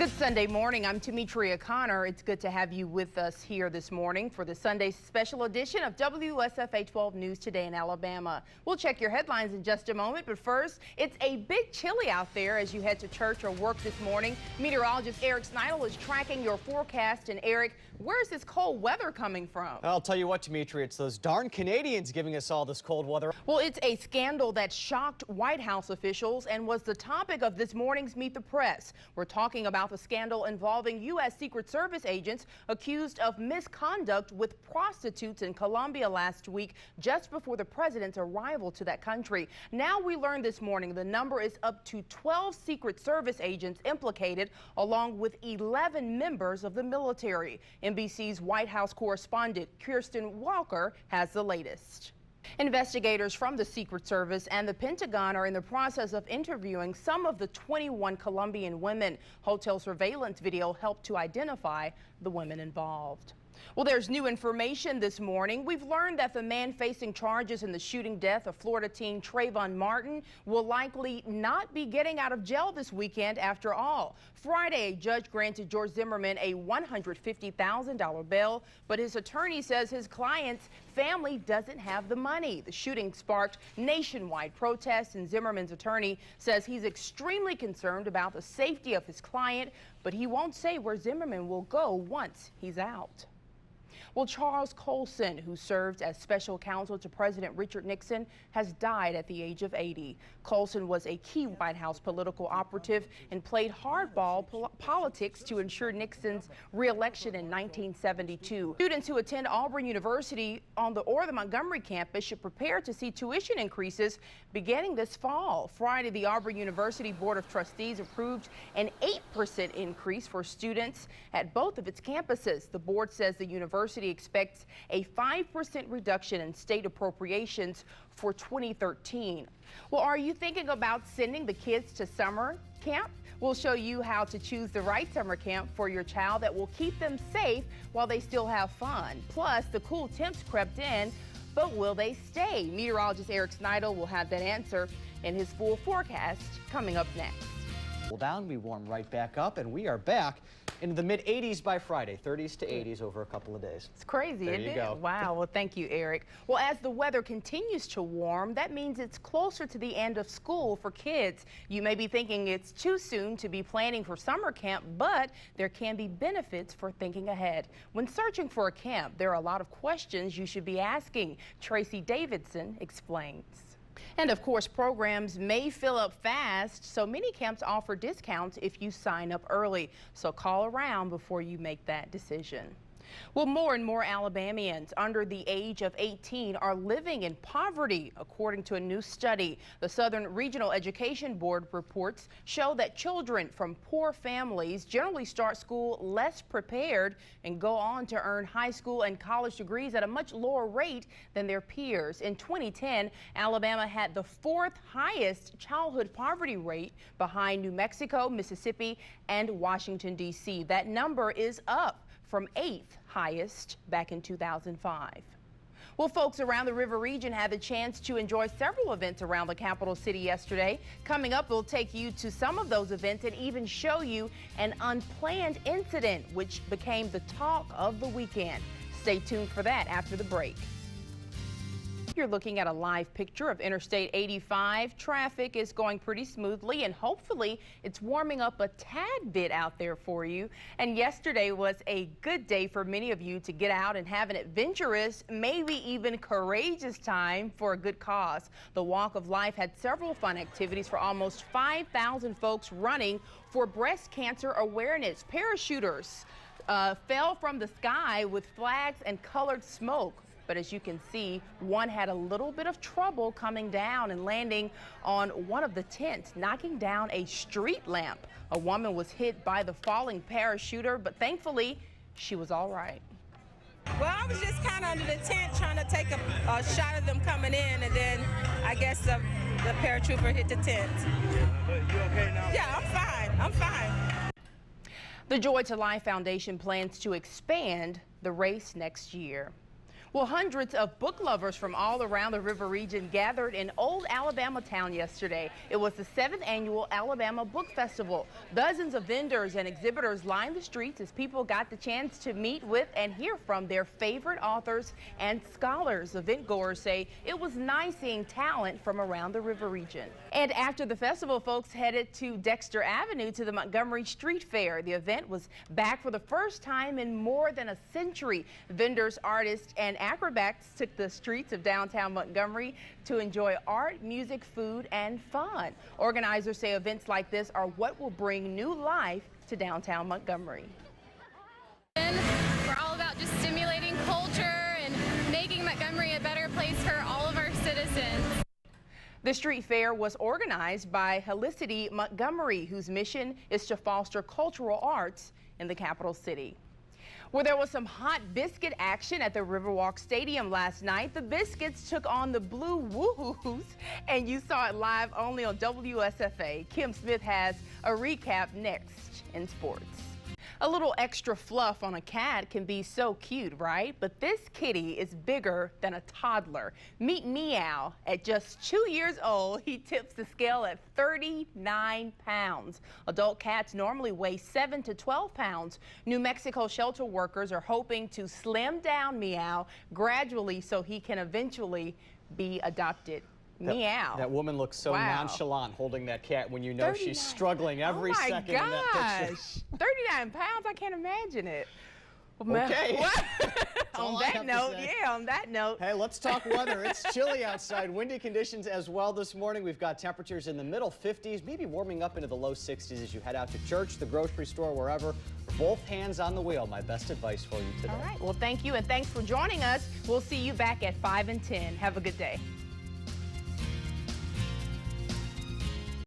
Good Sunday morning. I'm Tametria Conner. It's good to have you with us here this morning for the Sunday special edition of WSFA-12 News Today in Alabama. We'll check your headlines in just a moment, but first, it's a bit chilly out there as you head to church or work this morning. Meteorologist Eric Snidel is tracking your forecast. And Eric, where's this cold weather coming from? I'll tell you what, Tametria, it's those darn Canadians giving us all this cold weather. Well, it's a scandal that shocked White House officials and was the topic of this morning's Meet the Press. We're talking about the scandal involving U.S. Secret Service agents accused of misconduct with prostitutes in Colombia last week, just before the president's arrival to that country. Now we learned this morning the number is up to 12 Secret Service agents implicated, along with 11 members of the military. NBC's White House correspondent Kirsten Walker has the latest. Investigators from the Secret Service and the Pentagon are in the process of interviewing some of the 21 Colombian women. Hotel surveillance video helped to identify the women involved. Well, there's new information this morning. We've learned that the man facing charges in the shooting death of Florida teen Trayvon Martin will likely not be getting out of jail this weekend after all. Friday, a judge granted George Zimmerman a $150,000 bail, but his attorney says his client's family doesn't have the money. The shooting sparked nationwide protests, and Zimmerman's attorney says he's extremely concerned about the safety of his client, but he won't say where Zimmerman will go once he's out. Well, Charles Colson, who served as special counsel to President Richard Nixon, has died at the age of 80. Colson was a key White House political operative and played hardball politics to ensure Nixon's re-election in 1972. Students who attend Auburn University or the Montgomery campus should prepare to see tuition increases beginning this fall. Friday, the Auburn University Board of Trustees approved an 8% increase for students at both of its campuses. The board says the university expects a 5% reduction in state appropriations for 2013. Well, are you thinking about sending the kids to summer camp? We'll show you how to choose the right summer camp for your child that will keep them safe while they still have fun. Plus, the cool temps crept in, but will they stay? Meteorologist Eric Snidel will have that answer in his full forecast coming up next. Down, we warm right back up, and we are back into the mid-80s by Friday, 30s to 80s over a couple of days. It's crazy, isn't it? Go. Wow. Well, thank you, Eric. Well, as the weather continues to warm, that means it's closer to the end of school for kids. You may be thinking it's too soon to be planning for summer camp, but there can be benefits for thinking ahead. When searching for a camp, there are a lot of questions you should be asking. Tracy Davidson explains. And of course, programs may fill up fast, so many camps offer discounts if you sign up early. So call around before you make that decision. Well, more and more Alabamians under the age of 18 are living in poverty, according to a new study. The Southern Regional Education Board reports show that children from poor families generally start school less prepared and go on to earn high school and college degrees at a much lower rate than their peers. In 2010, Alabama had the 4th highest childhood poverty rate, behind New Mexico, Mississippi, and Washington, D.C. That number is up from 8th highest back in 2005. Well, folks around the river region had the chance to enjoy several events around the capital city yesterday. Coming up, we'll take you to some of those events and even show you an unplanned incident which became the talk of the weekend. Stay tuned for that after the break. You're looking at a live picture of Interstate 85. Traffic is going pretty smoothly, and hopefully it's warming up a tad bit out there for you. And yesterday was a good day for many of you to get out and have an adventurous, maybe even courageous time for a good cause. The Walk of Life had several fun activities for almost 5,000 folks running for breast cancer awareness. Parachuters fell from the sky with flags and colored smoke. But as you can see, one had a little bit of trouble coming down and landing on one of the tents, knocking down a street lamp. A woman was hit by the falling parachuter, but thankfully, she was all right. Well, I was just kind of under the tent trying to take a shot of them coming in, and then I guess the paratrooper hit the tent. You okay now? Yeah, I'm fine. I'm fine. The Joy to Life Foundation plans to expand the race next year. Well, hundreds of book lovers from all around the river region gathered in Old Alabama Town yesterday. It was the 7th annual Alabama Book Festival. Dozens of vendors and exhibitors lined the streets as people got the chance to meet with and hear from their favorite authors and scholars. Event goers say it was nice seeing talent from around the river region. And after the festival, folks headed to Dexter Avenue to the Montgomery Street Fair. The event was back for the first time in more than a century. Vendors, artists, and acrobats took the streets of downtown Montgomery to enjoy art, music, food, and fun. Organizers say events like this are what will bring new life to downtown Montgomery. We're all about just stimulating culture and making Montgomery a better place for all of our citizens. The street fair was organized by Helicity Montgomery, whose mission is to foster cultural arts in the capital city. Well, there was some hot biscuit action at the Riverwalk Stadium last night. The Biscuits took on the Blue Woohoos, and you saw it live only on WSFA. Kim Smith has a recap next in sports. A little extra fluff on a cat can be so cute, right? But this kitty is bigger than a toddler. Meet Meow. At just 2 years old, he tips the scale at 39 pounds. Adult cats normally weigh 7 to 12 pounds. New Mexico shelter workers are hoping to slim down Meow gradually so he can eventually be adopted. Meow. That woman looks so nonchalant holding that cat when you know 39. She's struggling every second in that picture. 39 pounds, I can't imagine it. Okay. On that note, on that note. Hey, let's talk weather. It's chilly outside. Windy conditions as well this morning. We've got temperatures in the middle 50s, maybe warming up into the low 60s as you head out to church, the grocery store, wherever. Both hands on the wheel. My best advice for you today. All right. Well, thank you, and thanks for joining us. We'll see you back at 5 and 10. Have a good day.